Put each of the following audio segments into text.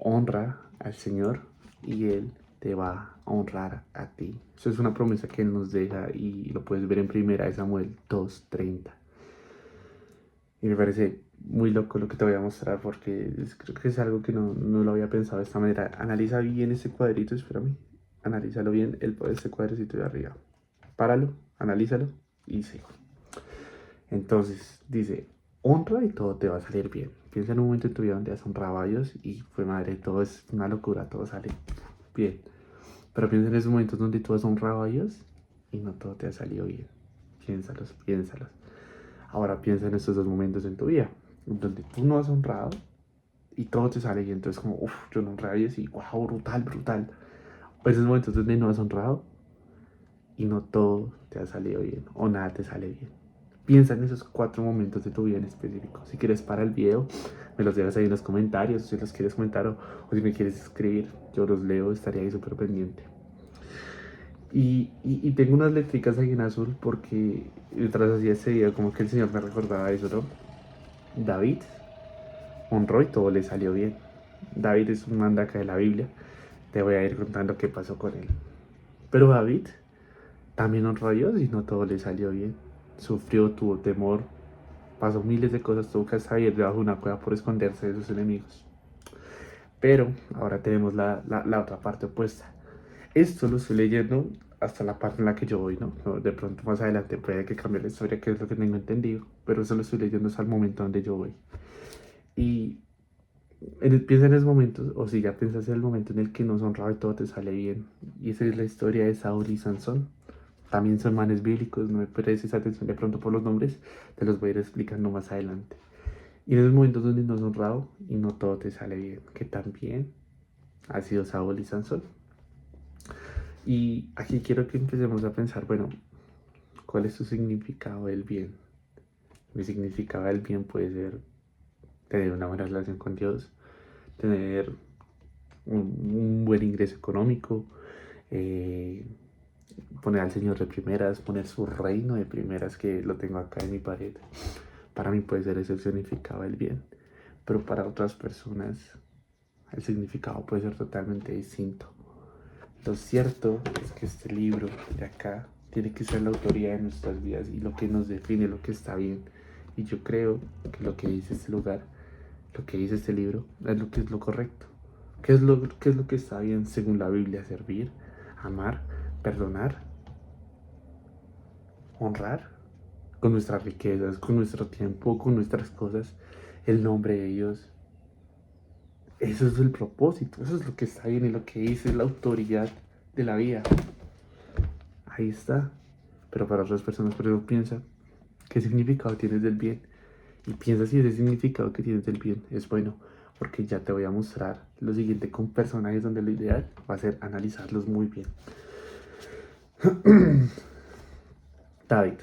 honra al Señor y Él te va a honrar a ti. Eso es una promesa que Él nos deja y lo puedes ver en 1 Samuel 2:30. Y me parece muy loco lo que te voy a mostrar porque creo que es algo que no lo había pensado de esta manera. Analiza bien este cuadrito, espérame. Analízalo bien, este cuadrito de arriba. Páralo, analízalo y sigue. Entonces dice, honra y todo te va a salir bien. Piensa en un momento en tu vida donde has honrado a Dios y fue madre, todo es una locura, todo sale bien. Pero piensa en esos momentos donde tú has honrado a Dios y no todo te ha salido bien. Piénsalos, piénsalos. Ahora piensa en estos dos momentos en tu vida, donde tú no has honrado y todo te sale bien. Entonces como, uff, yo no honré a Dios y wow, brutal, brutal. O esos momentos donde no has honrado y no todo te ha salido bien o nada te sale bien. Piensa en esos 4 momentos de tu vida en específico. Si quieres para el video, me los dejas ahí en los comentarios. Si los quieres comentar o si me quieres escribir, yo los leo, estaría ahí súper pendiente. Y tengo unas letricas ahí en azul porque mientras hacía ese video como que el Señor me recordaba eso, ¿no? David honró y todo le salió bien. David es un mandaca de la Biblia. Te voy a ir contando qué pasó con él. Pero David también honró a Dios y no todo le salió bien. Sufrió, tuvo temor, pasó miles de cosas, tuvo que estar ahí debajo de una cueva por esconderse de sus enemigos. Pero ahora tenemos la otra parte opuesta. Esto lo estoy leyendo hasta la parte en la que yo voy, ¿no? De pronto más adelante puede que cambie la historia, que es lo que tengo entendido. Pero eso lo estoy leyendo hasta el momento donde yo voy. Y piensa en esos momentos, o si ya piensas en el momento en el que no son honrado y todo te sale bien. Y esa es la historia de Saúl y Sansón. También son manes bíblicos, no me prestes atención de pronto por los nombres, te los voy a ir explicando más adelante. Y en esos momentos donde no has honrado y no todo te sale bien, que también ha sido Saúl y Sansón. Y aquí quiero que empecemos a pensar, bueno, ¿cuál es tu significado del bien? Mi significado del bien puede ser tener una buena relación con Dios, tener un buen ingreso económico, eh, poner al Señor de primeras, poner su reino de primeras, que lo tengo acá en mi pared. Para mí puede ser ese el significado del bien, pero para otras personas el significado puede ser totalmente distinto. Lo cierto es que este libro de acá tiene que ser la autoría de nuestras vidas y lo que nos define, lo que está bien. Y yo creo que lo que dice este lugar, lo que dice este libro, es lo que es lo correcto. Qué es lo que está bien según la Biblia? Servir, amar, perdonar, honrar con nuestras riquezas, con nuestro tiempo, con nuestras cosas, el nombre de Dios. Eso es el propósito, eso es lo que está bien y lo que dice la autoridad de la vida. Ahí está. Pero para otras personas, por eso piensa, ¿qué significado tienes del bien? Y piensa si ese significado que tienes del bien es bueno, porque ya te voy a mostrar lo siguiente con personajes donde lo ideal va a ser analizarlos muy bien. David.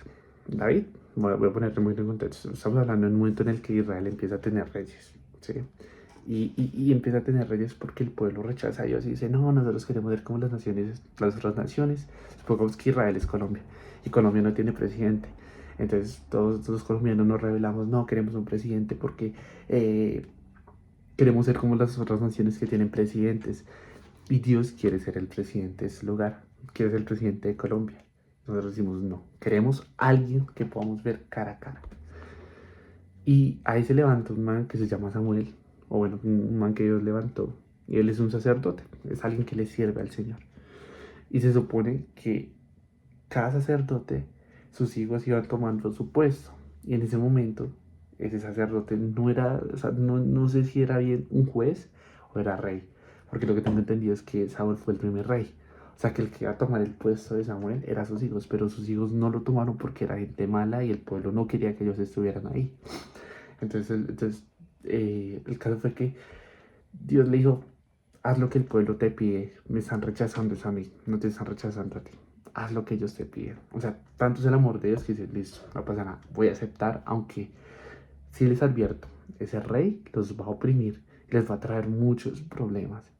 David, voy a ponerte muy en contexto. Estamos hablando en un momento en el que Israel empieza a tener reyes, ¿sí? Y empieza a tener reyes porque el pueblo rechaza a Dios y dice, no, nosotros queremos ser como las naciones, las otras naciones. Supongamos que Israel es Colombia y Colombia no tiene presidente. Entonces todos los colombianos nos rebelamos, no, queremos un presidente porque queremos ser como las otras naciones que tienen presidentes. Y Dios quiere ser el presidente de ese lugar, quiere ser el presidente de Colombia. Nosotros decimos, no, queremos alguien que podamos ver cara a cara. Y ahí se levanta un man que se llama Samuel, o bueno, un man que Dios levantó. Y él es un sacerdote, es alguien que le sirve al Señor. Y se supone que cada sacerdote, sus hijos iban tomando su puesto. Y en ese momento, ese sacerdote no era, o sea, no sé si era bien un juez o era rey. Porque lo que tengo entendido es que Samuel fue el primer rey. O sea, que el que iba a tomar el puesto de Samuel era sus hijos, pero sus hijos no lo tomaron porque era gente mala y el pueblo no quería que ellos estuvieran ahí. Entonces, el caso fue que Dios le dijo, haz lo que el pueblo te pide, me están rechazando a mí, no te están rechazando a ti, haz lo que ellos te piden. O sea, tanto es el amor de Dios que dice, listo, no pasa nada, voy a aceptar, aunque si les advierto, ese rey los va a oprimir, les va a traer muchos problemas.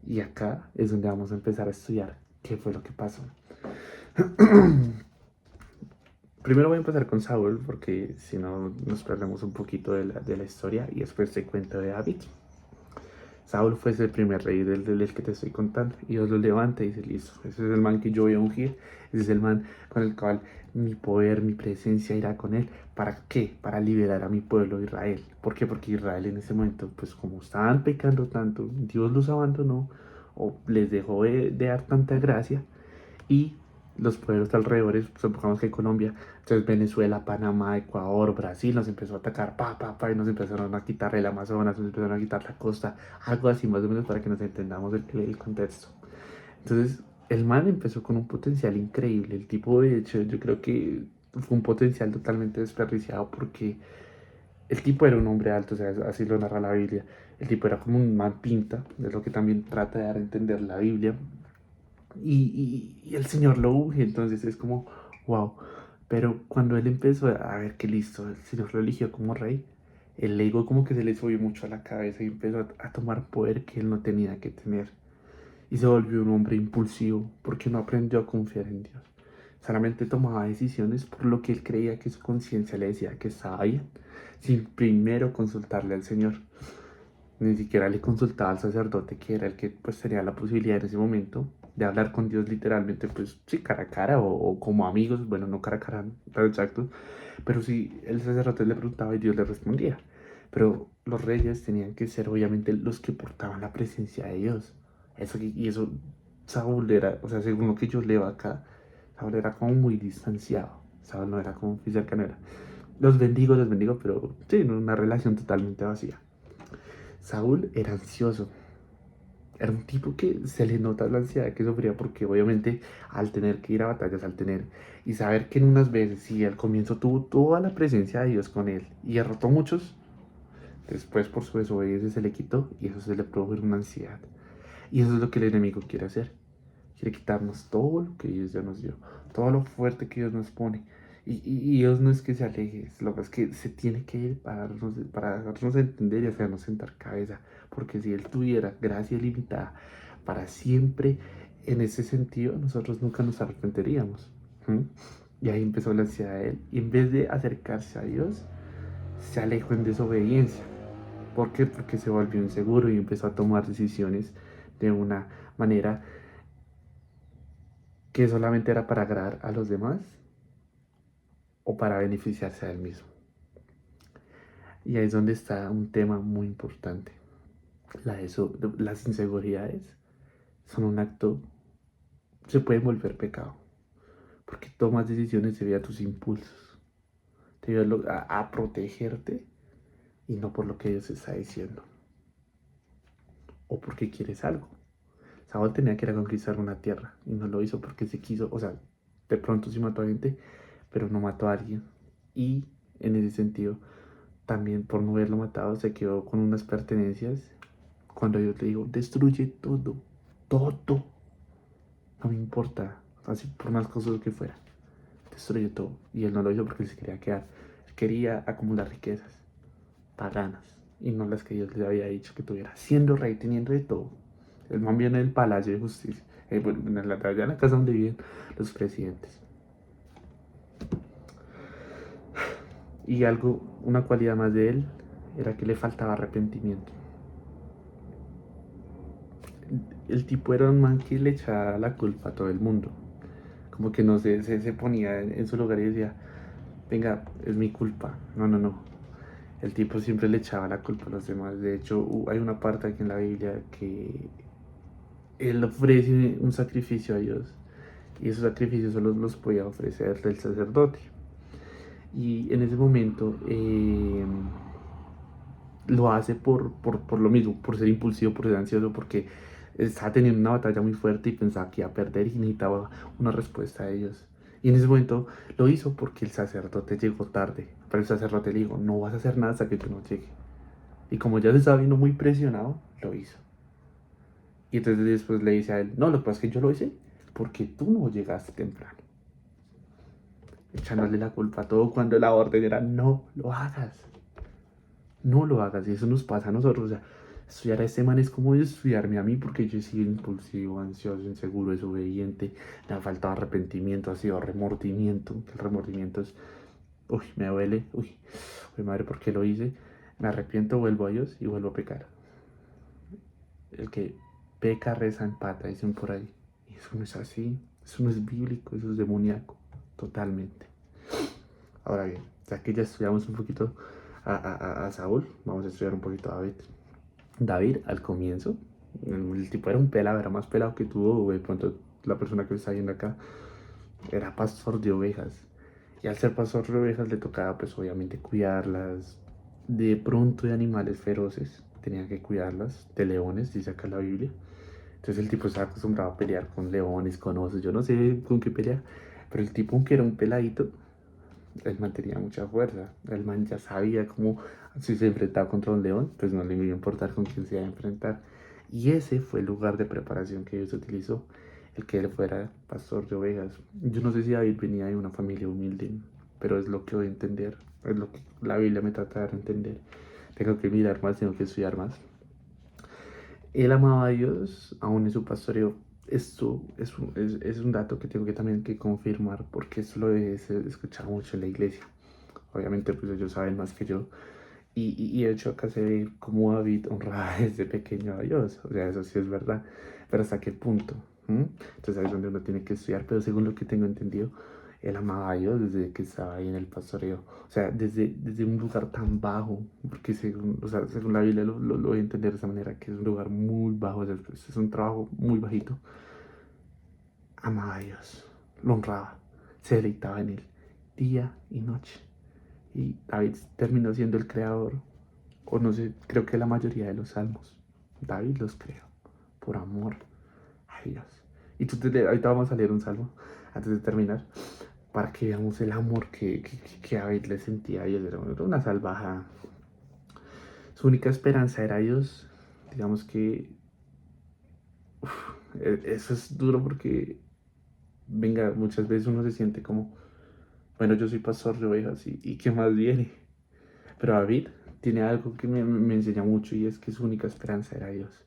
Y acá es donde vamos a empezar a estudiar qué fue lo que pasó. Primero voy a empezar con Saúl porque si no nos perdemos un poquito de la historia y después te cuento de David. Saúl fue ese primer rey del que te estoy contando. Y Dios lo levanta y dice, listo, ese es el man que yo voy a ungir. Ese es el man con el cual mi poder, mi presencia irá con él. ¿Para qué? Para liberar a mi pueblo Israel. ¿Por qué? Porque Israel en ese momento, pues como estaban pecando tanto, Dios los abandonó o les dejó de dar tanta gracia y los pueblos alrededores, supongamos que Colombia, entonces Venezuela, Panamá, Ecuador, Brasil nos empezó a atacar, y nos empezaron a quitar el Amazonas, nos empezaron a quitar la costa, algo así más o menos para que nos entendamos el contexto. Entonces, el man empezó con un potencial increíble, el tipo de hecho yo creo que fue un potencial totalmente desperdiciado porque el tipo era un hombre alto, o sea, así lo narra la Biblia, el tipo era como un man pinta, es lo que también trata de dar a entender la Biblia, y el Señor lo unge, entonces es como, wow. Pero cuando él empezó a ver que listo, el Señor lo eligió como rey, el ego como que se le subió mucho a la cabeza y empezó a tomar poder que él no tenía que tener. Y se volvió un hombre impulsivo porque no aprendió a confiar en Dios. Solamente tomaba decisiones por lo que él creía que su conciencia le decía que estaba bien, sin primero consultarle al Señor. Ni siquiera le consultaba al sacerdote, que era el que pues tenía la posibilidad en ese momento de hablar con Dios literalmente, pues sí, cara a cara o como amigos, bueno, no cara a cara, tan exacto, pero sí, el sacerdote le preguntaba y Dios le respondía. Pero los reyes tenían que ser obviamente los que portaban la presencia de Dios. Y eso, Saúl era, o sea, según lo que yo leo acá, Saúl era como muy distanciado. Saúl no era como muy cercano, era. Los bendigo, pero sí, una relación totalmente vacía. Saúl era ansioso, era un tipo que se le nota la ansiedad que sufría porque obviamente al tener que ir a batallas, al tener y saber que en unas veces, si al comienzo tuvo toda la presencia de Dios con él y derrotó a muchos, después por su desobediencia se le quitó y eso se le produjo una ansiedad. Y eso es lo que el enemigo quiere hacer. Quiere quitarnos todo lo que Dios ya nos dio, todo lo fuerte que Dios nos pone. Y Dios no es que se aleje, lo que es que se tiene que ir para darnos a entender y hacernos sentar cabeza. Porque si Él tuviera gracia ilimitada para siempre, en ese sentido, nosotros nunca nos arrepentiríamos. ¿Mm? Y ahí empezó la ansiedad de Él. Y en vez de acercarse a Dios, se alejó en desobediencia. ¿Por qué? Porque se volvió inseguro y empezó a tomar decisiones de una manera que solamente era para agradar a los demás o para beneficiarse a él mismo. Y ahí es donde está un tema muy importante. Las inseguridades son un acto, se pueden volver pecado, porque tomas decisiones debido a tus impulsos, debido a protegerte y no por lo que Dios está diciendo o porque quieres algo. Saúl tenía que ir a conquistar una tierra y no lo hizo porque se quiso, o sea, de pronto sí mató a gente, pero no mató a alguien. Y en ese sentido, también por no haberlo matado, se quedó con unas pertenencias. Cuando yo le digo, destruye todo, todo, no me importa, así por más cosas que fuera, destruye todo. Y él no lo hizo porque él se quería quedar, él quería acumular riquezas paganas y no las que Dios le había dicho que tuviera, siendo rey, teniendo de todo. El man viene del Palacio de Justicia, bueno, allá en la casa donde viven los presidentes. Y algo, una cualidad más de él, era que le faltaba arrepentimiento. El tipo era un man que le echaba la culpa a todo el mundo. Como que no se ponía en su lugar y decía, venga, es mi culpa. No, no, no. El tipo siempre le echaba la culpa a los demás. De hecho, hay una parte aquí en la Biblia que él ofrece un sacrificio a Dios. Y esos sacrificios solo los podía ofrecer el sacerdote. Y en ese momento lo hace por lo mismo, por ser impulsivo, por ser ansioso, porque estaba teniendo una batalla muy fuerte y pensaba que iba a perder y necesitaba una respuesta de Dios. Y en ese momento lo hizo porque el sacerdote llegó tarde. Pero el sacerdote le dijo, no vas a hacer nada hasta que tú no llegues. Y como ya se estaba viendo muy presionado, lo hizo. Y entonces después le dice a él, no, lo que pasa es que yo lo hice porque tú no llegaste temprano. Echándole la culpa a todo cuando la orden era, no lo hagas. No lo hagas. Y eso nos pasa a nosotros. O sea, estudiar a este man es como estudiarme a mí porque yo he sido impulsivo, ansioso, inseguro, desobediente. Me ha faltado arrepentimiento, ha sido remordimiento. El remordimiento es, uy, me duele. Uy, madre, ¿por qué lo hice? Me arrepiento, vuelvo a Dios y vuelvo a pecar. el que peca, reza, empata, dicen por ahí. Y eso no es así, eso no es bíblico, eso es demoníaco, totalmente. Ahora bien, ya que ya estudiamos un poquito a Saúl, vamos a estudiar un poquito a David. David, al comienzo, el tipo era un pelado, era más pelado que tú, o de pronto la persona que está viendo acá, era pastor de ovejas. Y al ser pastor de ovejas le tocaba pues obviamente cuidarlas de pronto de animales feroces, tenía que cuidarlas de leones, dice acá la Biblia. Entonces el tipo estaba acostumbrado a pelear con leones, con osos, yo no sé con qué pelea, pero el tipo aunque era un peladito, el man tenía mucha fuerza, el man ya sabía cómo, si se enfrentaba contra un león, pues no le iba a importar con quién se iba a enfrentar. Y ese fue el lugar de preparación que Dios utilizó, el que él fuera pastor de ovejas. Yo no sé si David venía de una familia humilde, pero es lo que voy a entender, es lo que la Biblia me trata de dar a entender. Tengo que mirar más, tengo que estudiar más. Él amaba a Dios, aún en su pastoreo. Esto es un dato que tengo que también que confirmar, porque esto lo he escuchado mucho en la iglesia. Obviamente, pues ellos saben más que yo. Y de hecho acá se ve cómo David honraba desde pequeño a Dios. O sea, eso sí es verdad. Pero ¿hasta qué punto? Entonces ahí es donde uno tiene que estudiar. Pero según lo que tengo entendido, él amaba a Dios desde que estaba ahí en el pastoreo. O sea, desde un lugar tan bajo. Porque según, o sea, según la Biblia lo voy a entender de esa manera, que es un lugar muy bajo. O sea, es un trabajo muy bajito. Amaba a Dios. Lo honraba. Se deleitaba en él. Día y noche. Y David terminó siendo el creador, o no sé, creo que la mayoría de los salmos. David los creó por amor a Dios. Y ahorita vamos a leer un salmo antes de terminar, para que veamos el amor que David le sentía a Dios. Era una salvaja. Su única esperanza era Dios. Digamos que eso es duro porque, venga, muchas veces uno se siente como, bueno, yo soy pastor de ovejas y ¿qué más viene? Pero David tiene algo que me enseña mucho, y es que su única esperanza era Dios.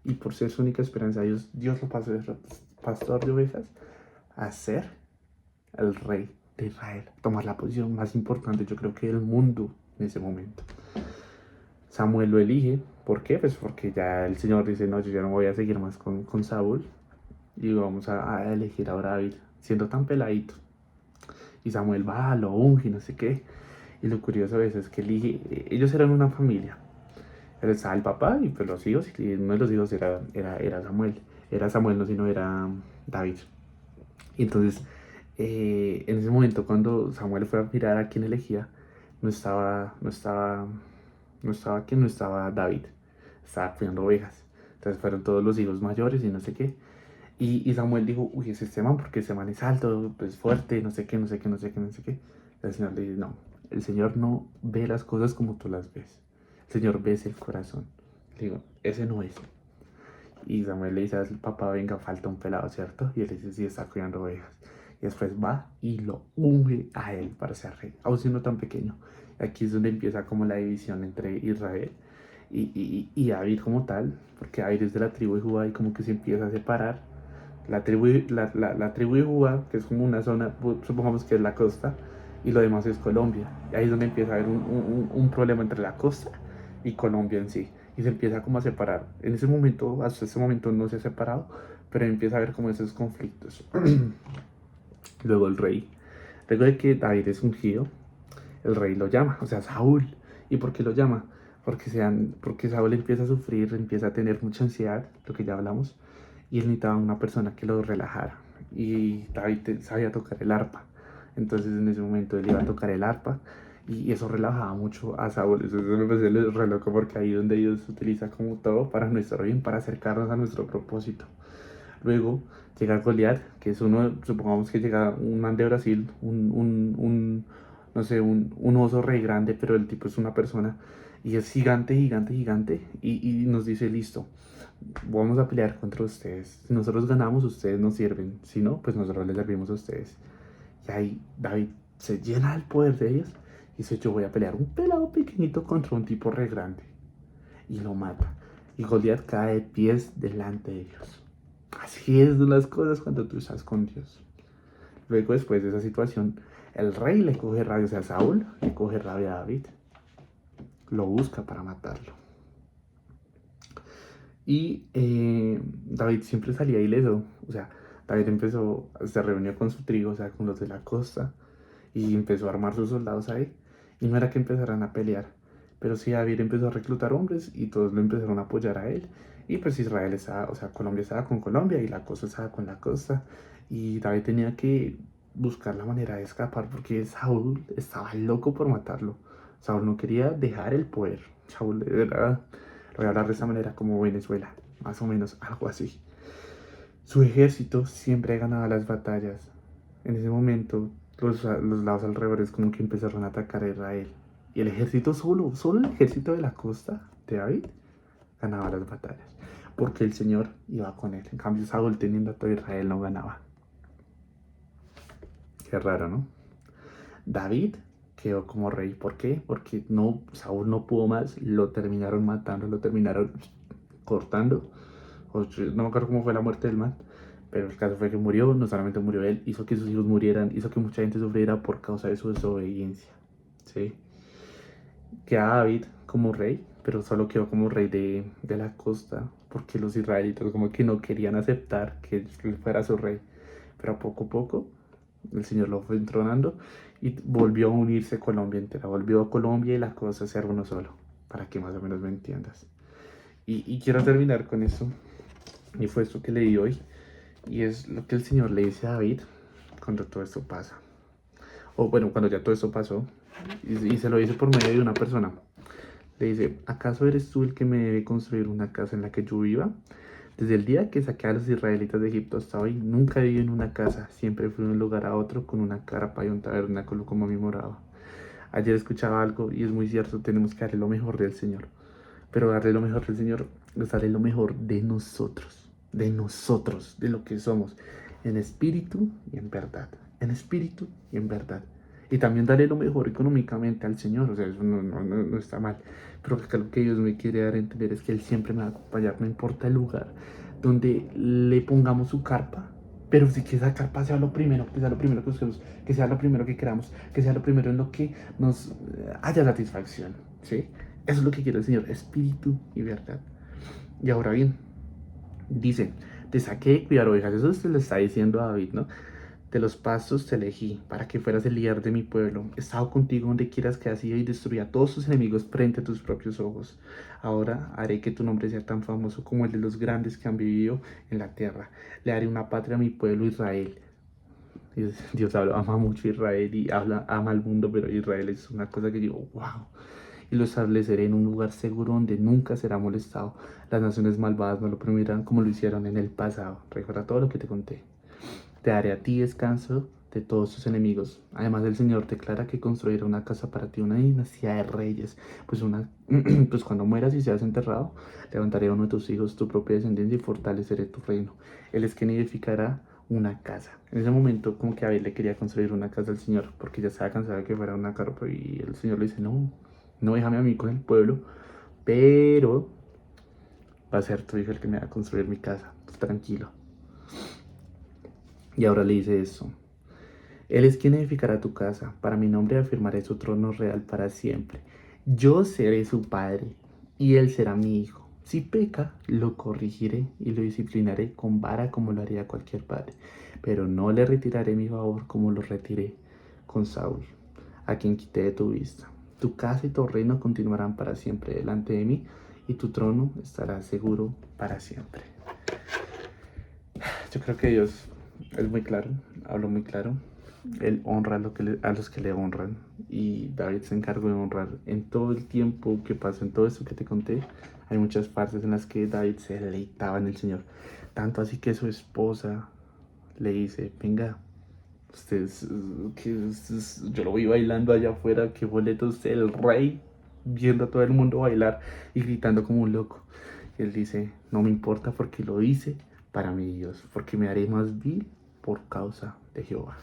Y por ser su única esperanza, Dios lo pasó de ser pastor de ovejas a ser el rey de Israel. Tomar la posición más importante, yo creo que del mundo en ese momento. Samuel lo elige. ¿Por qué? Pues porque ya el Señor dice, no, yo ya no voy a seguir más con Saúl. Y vamos a elegir ahora a David, siendo tan peladito. Y Samuel va, lo unge, no sé qué. Y lo curioso de eso es que elige, ellos eran una familia. Estaba el papá y pues los hijos, y uno de los hijos era Samuel. Era Samuel, no, sino era David. Y entonces, en ese momento, cuando Samuel fue a mirar a quién elegía, no estaba David. Estaba cuidando ovejas. Entonces fueron todos los hijos mayores y no sé qué. Y Samuel dijo, uy, es este man, porque ese man es alto, pues fuerte, no sé qué, no sé qué, no sé qué, no sé qué. El Señor le dice, no, el Señor no ve las cosas como tú las ves. El Señor ve el corazón. Le digo, ese no es. Y Samuel le dice al papá, venga, falta un pelado, ¿cierto? Y él dice, sí, está cuidando ovejas. Y después va y lo unge a él para ser rey, aun siendo tan pequeño. Aquí es donde empieza como la división entre Israel y David como tal, porque David es de la tribu de Judá y como que se empieza a separar. La tribu de Judá, que es como una zona, supongamos que es la costa, y lo demás es Colombia. Y ahí es donde empieza a haber un problema entre la costa y Colombia en sí. Y se empieza como a separar. En ese momento, hasta ese momento no se ha separado, pero empieza a haber como esos conflictos. Luego el rey, luego de que David es ungido, el rey lo llama, o sea, Saúl. ¿Y por qué lo llama? Porque Saúl empieza a sufrir, empieza a tener mucha ansiedad, lo que ya hablamos, y él necesitaba una persona que lo relajara. Y David sabía tocar el arpa. Entonces en ese momento él iba a tocar el arpa, y eso relajaba mucho a Saúl. Eso me parece re loco, porque ahí es donde Dios utiliza como todo para nuestro bien, para acercarnos a nuestro propósito. Luego llega Goliat, que es uno, supongamos que llega un man de Brasil, no sé, un oso re grande, pero el tipo es una persona y es gigante, gigante, gigante, y nos dice, listo, vamos a pelear contra ustedes. Si nosotros ganamos, ustedes nos sirven. Si no, pues nosotros les servimos a ustedes. Y ahí David se llena del poder de ellos y dice, yo voy a pelear un pelado pequeñito contra un tipo re grande. Y lo mata. Y Goliat cae de pies delante de ellos. Así es las cosas cuando tú estás con Dios. Luego, después de esa situación, el rey le coge rabia, o sea, Saúl le coge rabia a David. Lo busca para matarlo. Y David siempre salía ileso. O sea, David se reunió con su trigo, o sea, con los de la costa, y empezó a armar sus soldados ahí. Y no era que empezaran a pelear, pero sí David empezó a reclutar hombres y todos lo empezaron a apoyar a él. Y pues Israel estaba, o sea, Colombia estaba con Colombia y la costa estaba con la costa. Y David tenía que buscar la manera de escapar porque Saúl estaba loco por matarlo. Saúl no quería dejar el poder. Saúl era, voy a hablar de esa manera, como Venezuela, más o menos, algo así. Su ejército siempre ganaba las batallas. En ese momento, los lados alrededores como que empezaron a atacar a Israel. Y el ejército solo el ejército de la costa de David ganaba las batallas. Porque el Señor iba con él. En cambio, Saúl teniendo a todo Israel no ganaba. Qué raro, ¿no? David quedó como rey. ¿Por qué? Porque no, Saúl no pudo más. Lo terminaron matando, lo terminaron cortando. No me acuerdo cómo fue la muerte del man. Pero el caso fue que murió, no solamente murió él, hizo que sus hijos murieran, hizo que mucha gente sufriera por causa de su desobediencia. ¿Sí? Queda David como rey, pero solo quedó como rey de la costa, porque los israelitas como que no querían aceptar que él fuera su rey. Pero poco a poco el Señor lo fue entronando y volvió a unirse Colombia entera, volvió a Colombia y la cosa se uno solo, para que más o menos me entiendas. Y quiero terminar con eso, y fue esto que leí hoy, y es lo que el Señor le dice a David cuando todo esto pasa. O bueno, cuando ya todo esto pasó, y se lo dice por medio de una persona. Le dice, ¿acaso eres tú el que me debe construir una casa en la que yo viva? Desde el día que saqué a los israelitas de Egipto hasta hoy, nunca viví en una casa, siempre fui de un lugar a otro con una carpa y un tabernáculo como mi morada. Ayer escuchaba algo y es muy cierto, tenemos que darle lo mejor del Señor. Pero darle lo mejor del Señor es darle lo mejor de nosotros, de lo que somos, en espíritu y en verdad, en espíritu y en verdad. Y también darle lo mejor económicamente al Señor, o sea, eso no está mal. Pero acá lo que Dios me quiere dar a entender es que Él siempre me va a acompañar, no importa el lugar donde le pongamos su carpa, pero sí que esa carpa sea lo primero, que sea lo primero que busquemos, que sea lo primero que queramos, que sea lo primero en lo que nos haya satisfacción, ¿sí? Eso es lo que quiere el Señor, espíritu y verdad. Y ahora bien, dice, te saqué de cuidar ovejas, eso se le está diciendo a David, ¿no? De los pastos te elegí para que fueras el líder de mi pueblo. He estado contigo donde quieras que hacía y destruía a todos tus enemigos frente a tus propios ojos. Ahora haré que tu nombre sea tan famoso como el de los grandes que han vivido en la tierra. Le haré una patria a mi pueblo Israel. Dios ama mucho a Israel y ama al mundo, pero Israel es una cosa que digo, wow. Y lo estableceré en un lugar seguro donde nunca será molestado. Las naciones malvadas no lo permitirán como lo hicieron en el pasado. Recuerda todo lo que te conté. Te daré a ti descanso de todos tus enemigos. Además, el Señor declara que construirá una casa para ti, una dinastía de reyes. Pues cuando mueras y seas enterrado, levantaré a uno de tus hijos, tu propia descendencia, y fortaleceré tu reino. Él es quien edificará una casa. En ese momento, como que Abel le quería construir una casa al Señor, porque ya estaba cansado de que fuera una carpa, y el Señor le dice, no, no déjame a mí con el pueblo, pero va a ser tu hijo el que me va a construir mi casa. Tranquilo. Y ahora le dice eso. Él es quien edificará tu casa. Para mi nombre afirmaré su trono real para siempre. Yo seré su padre y él será mi hijo. Si peca, lo corregiré y lo disciplinaré con vara como lo haría cualquier padre. Pero no le retiraré mi favor como lo retiré con Saúl, a quien quité de tu vista. Tu casa y tu reino continuarán para siempre delante de mí y tu trono estará seguro para siempre. Yo creo que Dios es muy claro, habló muy claro. Él honra a los que le honran. Y David se encargó de honrar en todo el tiempo que pasó, en todo esto que te conté. Hay muchas partes en las que David se deleitaba en el Señor. Tanto así que su esposa le dice, venga, yo lo vi bailando allá afuera, qué boleto usted, el rey, viendo a todo el mundo bailar y gritando como un loco. Y él dice, no me importa porque lo hice para mi Dios, porque me haré más vil por causa de Jehová.